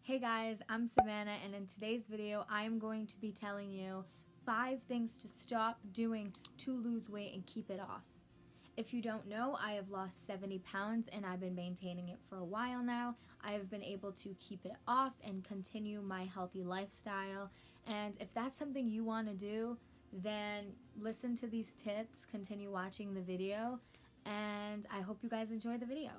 Hey guys, I'm Savannah, and in today's video I am going to be telling you 5 things to stop doing to lose weight and keep it off. If you don't know, I have lost 70 pounds and I've been maintaining it for a while now. I have been able to keep it off and continue my healthy lifestyle, and if that's something you want to do, then listen to these tips, continue watching the video, and I hope you guys enjoy the video.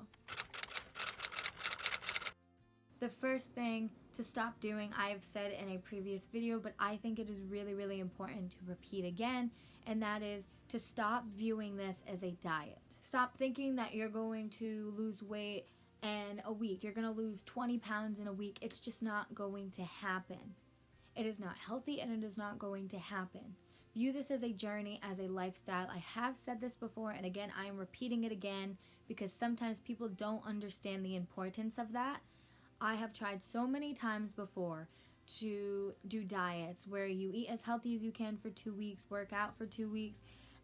The first thing to stop doing, I have said in a previous video, but I think it is really important to repeat again, and that is to stop viewing this as a diet. Stop thinking that you're going to lose weight in a week. You're going to lose 20 pounds in a week. It's just not going to happen. It is not healthy and it is not going to happen. View this as a journey, as a lifestyle. I have said this before, and again, I am repeating it again because sometimes people don't understand the importance of that. I have tried so many times before to do diets where you eat as healthy as you can for 2 weeks, work out for 2 weeks,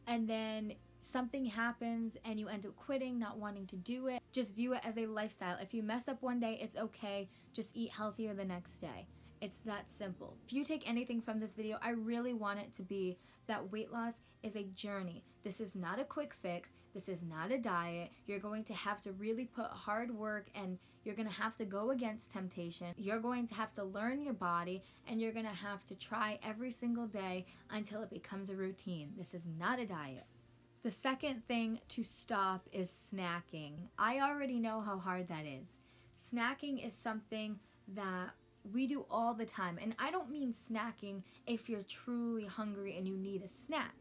and then something happens and you end up quitting, not wanting to do it. Just view it as a lifestyle. If you mess up one day, it's okay. Just eat healthier the next day. It's that simple. If you take anything from this video, I really want it to be that weight loss is a journey. This is not a quick fix. This is not a diet. You're going to have to really put hard work, and you're going to have to go against temptation. You're going to have to learn your body, and you're going to have to try every single day until it becomes a routine. This is not a diet. The second thing to stop is snacking. I already know how hard that is. Snacking is something that we do all the time, and I don't mean snacking if you're truly hungry and you need a snack.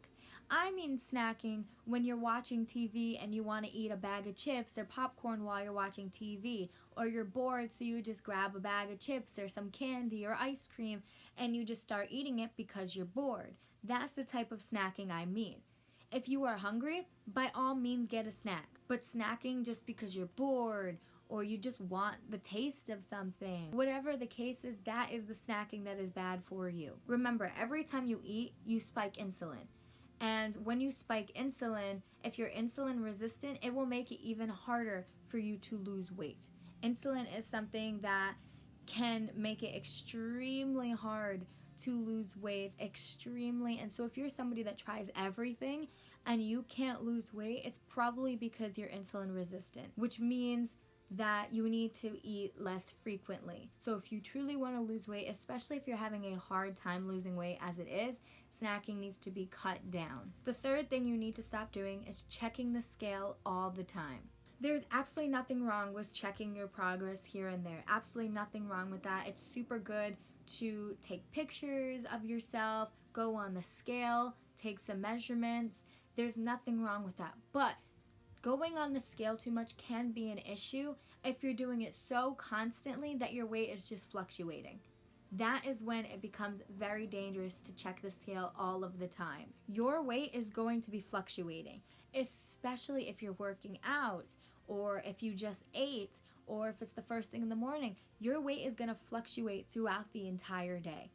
I mean snacking when you're watching TV and you want to eat a bag of chips or popcorn while you're watching TV, or you're bored so you just grab a bag of chips or some candy or ice cream and you just start eating it because you're bored. That's the type of snacking I mean. If you are hungry, by all means get a snack, but snacking just because you're bored or you just want the taste of something, whatever the case is, that is the snacking that is bad for you. Remember, every time you eat, you spike insulin. And when you spike insulin, if you're insulin resistant, it will make it even harder for you to lose weight. Insulin is something that can make it extremely hard to lose weight, and so if you're somebody that tries everything and you can't lose weight, it's probably because you're insulin resistant, which means that you need to eat less frequently. So if you truly want to lose weight, especially if you're having a hard time losing weight as it is, snacking needs to be cut down. The third thing you need to stop doing is checking the scale all the time. There's absolutely nothing wrong with checking your progress here and there. Absolutely nothing wrong with that. It's super good to take pictures of yourself, go on the scale, take some measurements. There's nothing wrong with that. But going on the scale too much can be an issue if you're doing it so constantly that your weight is just fluctuating. That is when it becomes very dangerous to check the scale all of the time. Your weight is going to be fluctuating, especially if you're working out, or if you just ate, or if it's the first thing in the morning. Your weight is going to fluctuate throughout the entire day.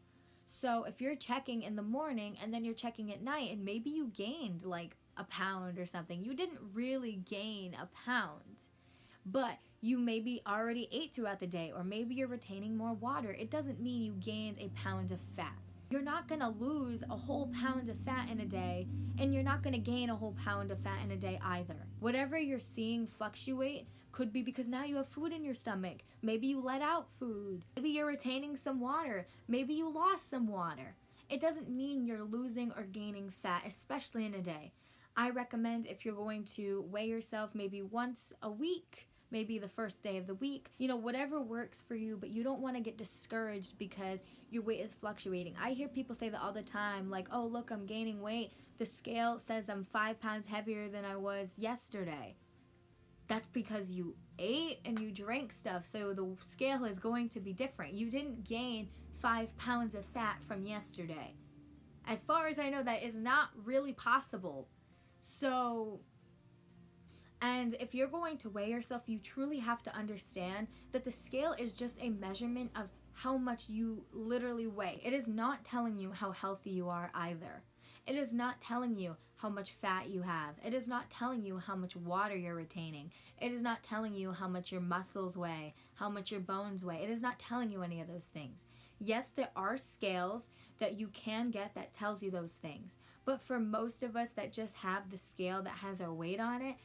So if you're checking in the morning and then you're checking at night and maybe you gained like a pound or something, you didn't really gain a pound, but you maybe already ate throughout the day, or maybe you're retaining more water. It doesn't mean you gained a pound of fat. You're not going to lose a whole pound of fat in a day, and you're not going to gain a whole pound of fat in a day either. Whatever you're seeing fluctuate could be because now you have food in your stomach. Maybe you let out food. Maybe you're retaining some water. Maybe you lost some water. It doesn't mean you're losing or gaining fat, especially in a day. I recommend, if you're going to weigh yourself, maybe once a week, maybe the first day of the week, whatever works for you, but you don't want to get discouraged because your weight is fluctuating. I hear people say that all the time, like, oh, look, I'm gaining weight. The scale says I'm 5 pounds heavier than I was yesterday. That's because you ate and you drank stuff, so the scale is going to be different. You didn't gain 5 pounds of fat from yesterday. As far as I know, that is not really possible. So, and if you're going to weigh yourself, you truly have to understand that the scale is just a measurement of how much you literally weigh. It is not telling you how healthy you are either. It is not telling you how much fat you have. It is not telling you how much water you're retaining. It is not telling you how much your muscles weigh, how much your bones weigh. It is not telling you any of those things. Yes, there are scales that you can get that tells you those things. But for most of us that just have the scale that has our weight on it,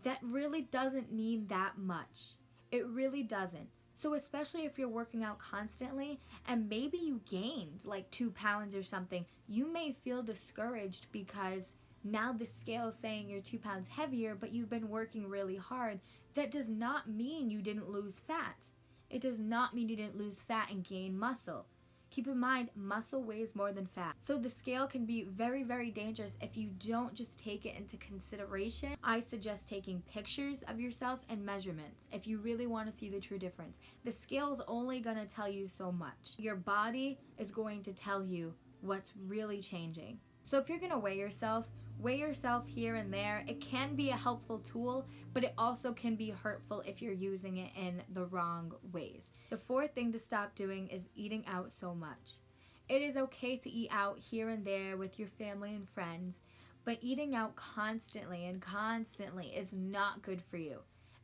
that really doesn't need that much. It really doesn't. So especially if you're working out constantly and maybe you gained like 2 pounds or something, you may feel discouraged because now the scale is saying you're 2 pounds heavier, but you've been working really hard. That does not mean you didn't lose fat. It does not mean you didn't lose fat and gain muscle. Keep in mind, muscle weighs more than fat. So the scale can be very, very dangerous if you don't just take it into consideration. I suggest taking pictures of yourself and measurements if you really want to see the true difference. The scale is only going to tell you so much. Your body is going to tell you what's really changing. So if you're going to weigh yourself here and there. It can be a helpful tool, but it also can be hurtful if you're using it in the wrong ways. The fourth thing to stop doing is eating out so much. It is okay to eat out here and there with your family and friends, but eating out constantly is not good for you.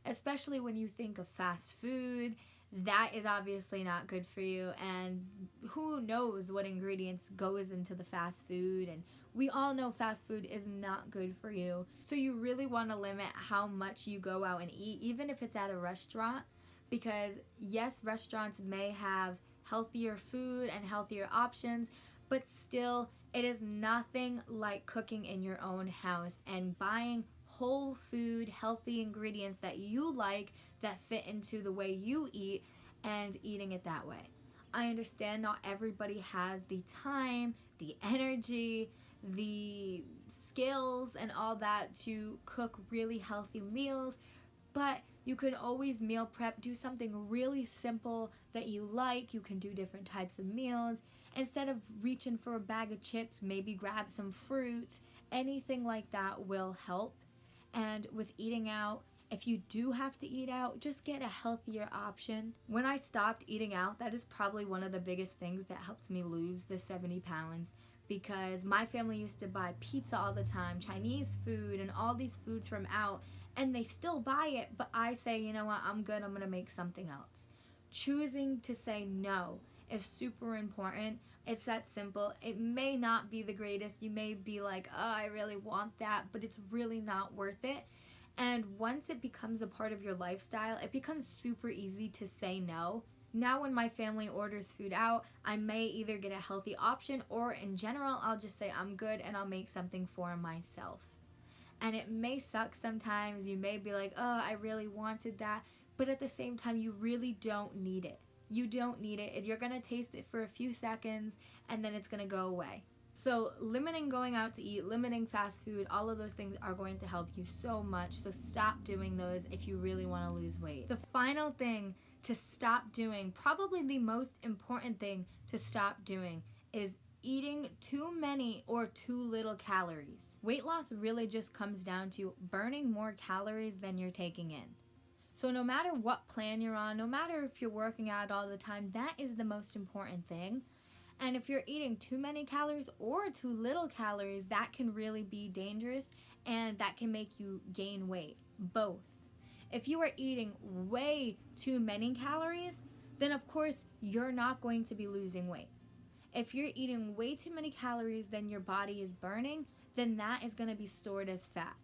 Especially when you think of fast food, that is obviously not good for you, and who knows what ingredients goes into the fast food, and we all know fast food is not good for you. So you really want to limit how much you go out and eat, even if it's at a restaurant, because yes, restaurants may have healthier food and healthier options, but still it is nothing like cooking in your own house and buying whole food, healthy ingredients that you like, that fit into the way you eat, and eating it that way. I understand not everybody has the time, the energy, the skills, and all that to cook really healthy meals, but you can always meal prep, do something really simple that you like. You can do different types of meals. Instead of reaching for a bag of chips, maybe grab some fruit. Anything like that will help. And with eating out, if you do have to eat out, just get a healthier option. When I stopped eating out, that is probably one of the biggest things that helped me lose the 70 pounds, because my family used to buy pizza all the time, Chinese food, and all these foods from out, and they still buy it, but I say, you know what, I'm good, I'm gonna make something else. Choosing to say no is super important. It's that simple. It may not be the greatest. You may be like, oh, I really want that, but it's really not worth it. And once it becomes a part of your lifestyle, it becomes super easy to say no. Now when my family orders food out, I may either get a healthy option, or in general, I'll just say I'm good and I'll make something for myself. And it may suck sometimes. You may be like, oh, I really wanted that. But at the same time, you really don't need it. You don't need it. You're going to taste it for a few seconds and then it's going to go away. So limiting going out to eat, limiting fast food, all of those things are going to help you so much. So stop doing those if you really want to lose weight. The final thing to stop doing, probably the most important thing to stop doing, is eating too many or too little calories. Weight loss really just comes down to burning more calories than you're taking in. So no matter what plan you're on, no matter if you're working out all the time, that is the most important thing. And if you're eating too many calories or too little calories, that can really be dangerous, and that can make you gain weight, both. If you are eating way too many calories, then of course you're not going to be losing weight. If you're eating way too many calories than your body is burning, then that is going to be stored as fat,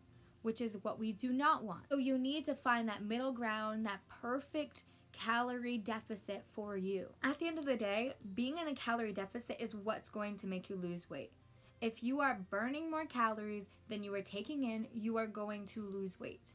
which is what we do not want. So you need to find that middle ground, that perfect calorie deficit for you. At the end of the day, being in a calorie deficit is what's going to make you lose weight. If you are burning more calories than you are taking in, you are going to lose weight.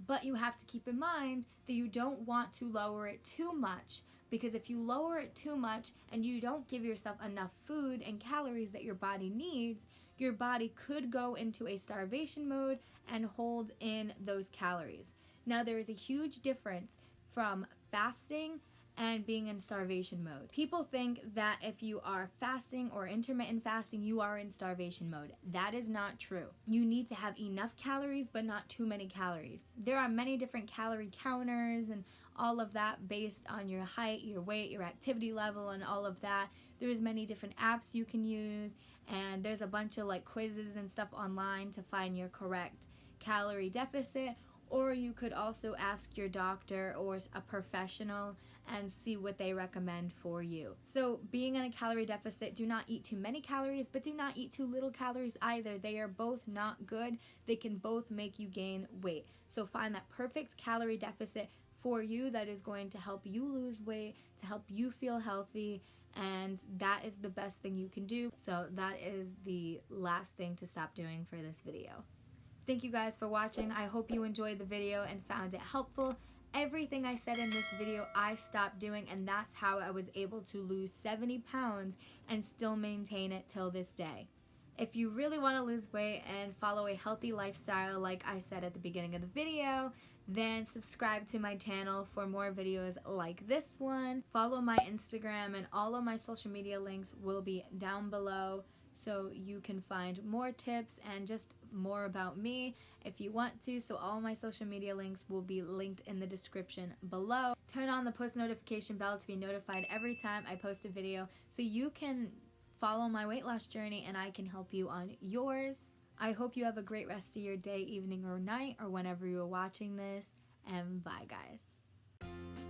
But you have to keep in mind that you don't want to lower it too much, because if you lower it too much and you don't give yourself enough food and calories that your body needs, your body could go into a starvation mode and hold in those calories. Now, there is a huge difference from fasting and being in starvation mode. People think that if you are fasting or intermittent fasting, you are in starvation mode. That is not true. You need to have enough calories, but not too many calories. There are many different calorie counters and all of that based on your height, your weight, your activity level, and all of that. There's many different apps you can use, and there's a bunch of like quizzes and stuff online to find your correct calorie deficit. Or you could also ask your doctor or a professional and see what they recommend for you. So being in a calorie deficit, do not eat too many calories, but do not eat too little calories either. They are both not good. They can both make you gain weight. So find that perfect calorie deficit for you that is going to help you lose weight, to help you feel healthy, and that is the best thing you can do. So that is the last thing to stop doing for this video. Thank you guys for watching. I hope you enjoyed the video and found it helpful. Everything I said in this video, I stopped doing, and that's how I was able to lose 70 pounds and still maintain it till this day. If you really want to lose weight and follow a healthy lifestyle like I said at the beginning of the video, then subscribe to my channel for more videos like this one. Follow my Instagram, and all of my social media links will be down below, so you can find more tips and just more about me if you want to. So all my social media links will be linked in the description below. Turn on the post notification bell to be notified every time I post a video so you can follow my weight loss journey and I can help you on yours. I hope you have a great rest of your day, evening, or night, or whenever you are watching this, and bye guys.